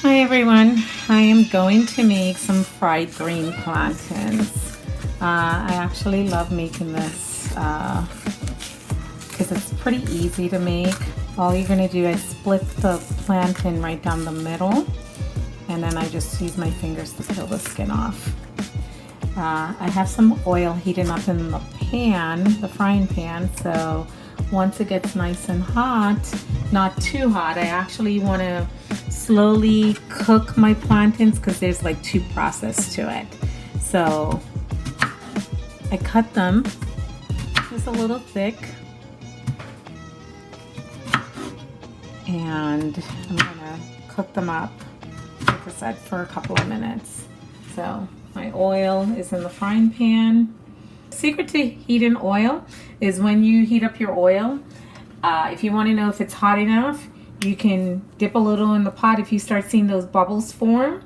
Hi everyone, I am going to make some fried green plantains. I actually love making this because it's pretty easy to make. All you're going to do is split the plantain right down the middle, and then I just use my fingers to peel the skin off. I have some oil heating up in the pan, the frying pan, so once it gets nice and hot, not too hot, I actually want to slowly cook my plantains because there's like two processes to it. So I cut them just a little thick, and I'm gonna cook them up, like I said, for a couple of minutes. So my oil is in the frying pan. Secret to heating oil is when you heat up your oil, if you want to know if it's hot enough, you can dip a little in the pot. If you start seeing those bubbles form,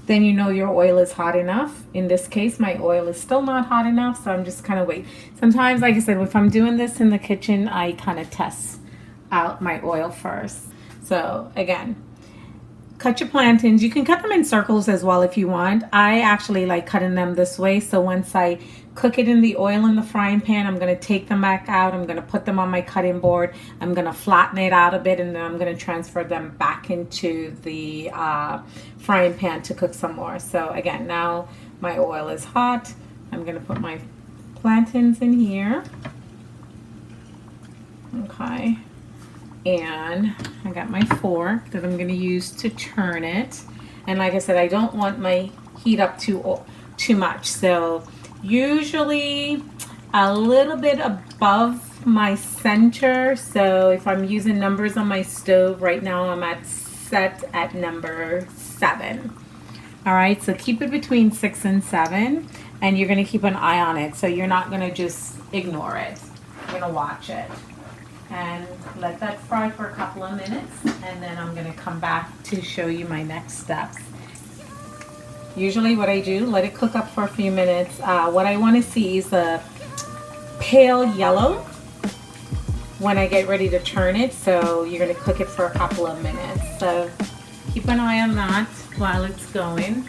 then you know your oil is hot enough. In this case, my oil is still not hot enough, so I'm just kind of wait. Sometimes, like I said, if I'm doing this in the kitchen, I kind of test out my oil first. So again, cut your plantains. You can cut them in circles as well if you want. I actually like cutting them this way, so once I cook it in the oil in the frying pan, I'm going to take them back out. I'm going to put them on my cutting board. I'm going to flatten it out a bit, and then I'm going to transfer them back into the frying pan to cook some more. So again, now my oil is hot. I'm going to put my plantains in here. Okay. And I got my fork that I'm going to use to turn it. And like I said, I don't want my heat up too much. So usually a little bit above my center. So if I'm using numbers on my stove right now, I'm set at number 7. All right, so keep it between 6 and 7, and you're going to keep an eye on it. So you're not going to just ignore it. You're going to watch it and let that fry for a couple of minutes, and then I'm going to come back to show you my next steps. Usually what I do, let it cook up for a few minutes. What I want to see is a pale yellow when I get ready to turn it, so you're going to cook it for a couple of minutes. So keep an eye on that while it's going.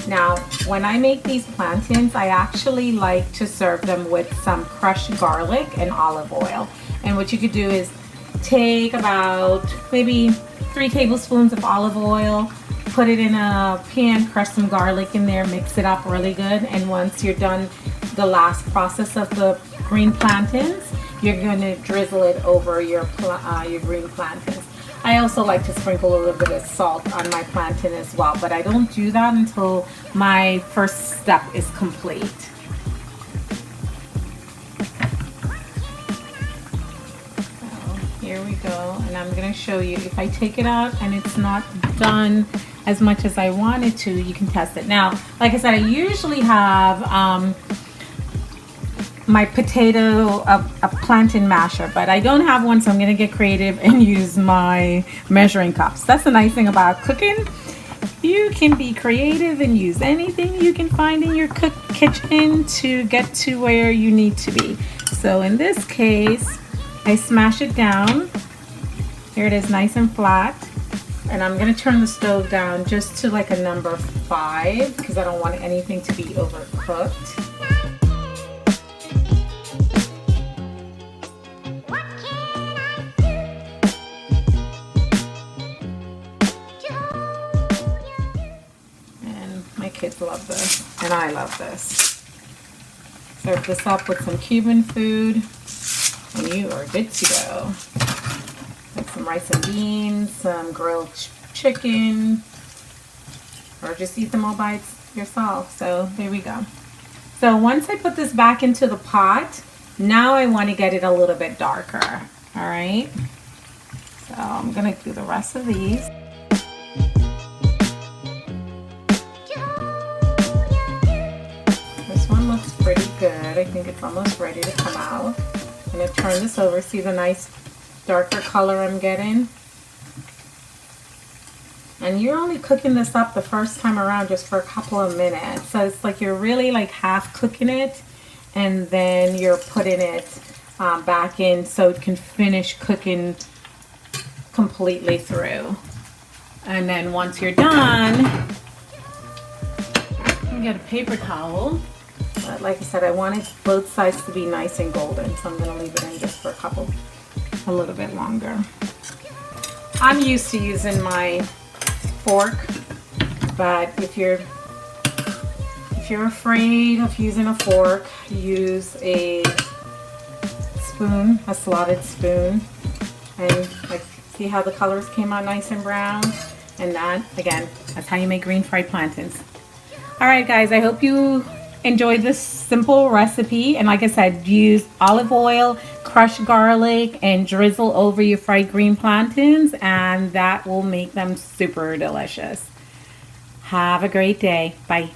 Now, when I make these plantains, I actually like to serve them with some crushed garlic and olive oil. And what you could do is take about maybe 3 tablespoons of olive oil, put it in a pan, crush some garlic in there, mix it up really good. And once you're done the last process of the green plantains, you're going to drizzle it over your green plantains. I also like to sprinkle a little bit of salt on my plantain as well, but I don't do that until my first step is complete. Here we go, and I'm going to show you. If I take it out and it's not done as much as I want it to, you can test it. Now, like I said, I usually have my potato, a plantain masher, but I don't have one, so I'm going to get creative and use my measuring cups. That's the nice thing about cooking. You can be creative and use anything you can find in your kitchen to get to where you need to be. So in this case, I smash it down. Here it is, nice and flat. And I'm going to turn the stove down just to like a number 5 because I don't want anything to be overcooked. And my kids love this, and I love this. Serve this up with some Cuban food, and you are good to go. Like some rice and beans, some grilled chicken, or just eat them all by yourself. So there we go. So once I put this back into the pot, now I want to get it a little bit darker. All right. So I'm going to do the rest of these. This one looks pretty good. I think it's almost ready to come out. I'm going to turn this over. See the nice darker color I'm getting? And you're only cooking this up the first time around just for a couple of minutes. So it's like you're really like half cooking it, and then you're putting it back in so it can finish cooking completely through. And then once you're done, you can get a paper towel. But like I said, I wanted both sides to be nice and golden, so I'm going to leave it in just for a little bit longer. I'm used to using my fork, but if you're afraid of using a fork, use a spoon, a slotted spoon. And like, see how the colors came out nice and brown? And that, again, that's how you make green fried plantains. All right, guys, I hope you enjoyed this simple recipe. And like I said, use olive oil, crushed garlic, and drizzle over your fried green plantains, and that will make them super delicious. Have a great day. Bye.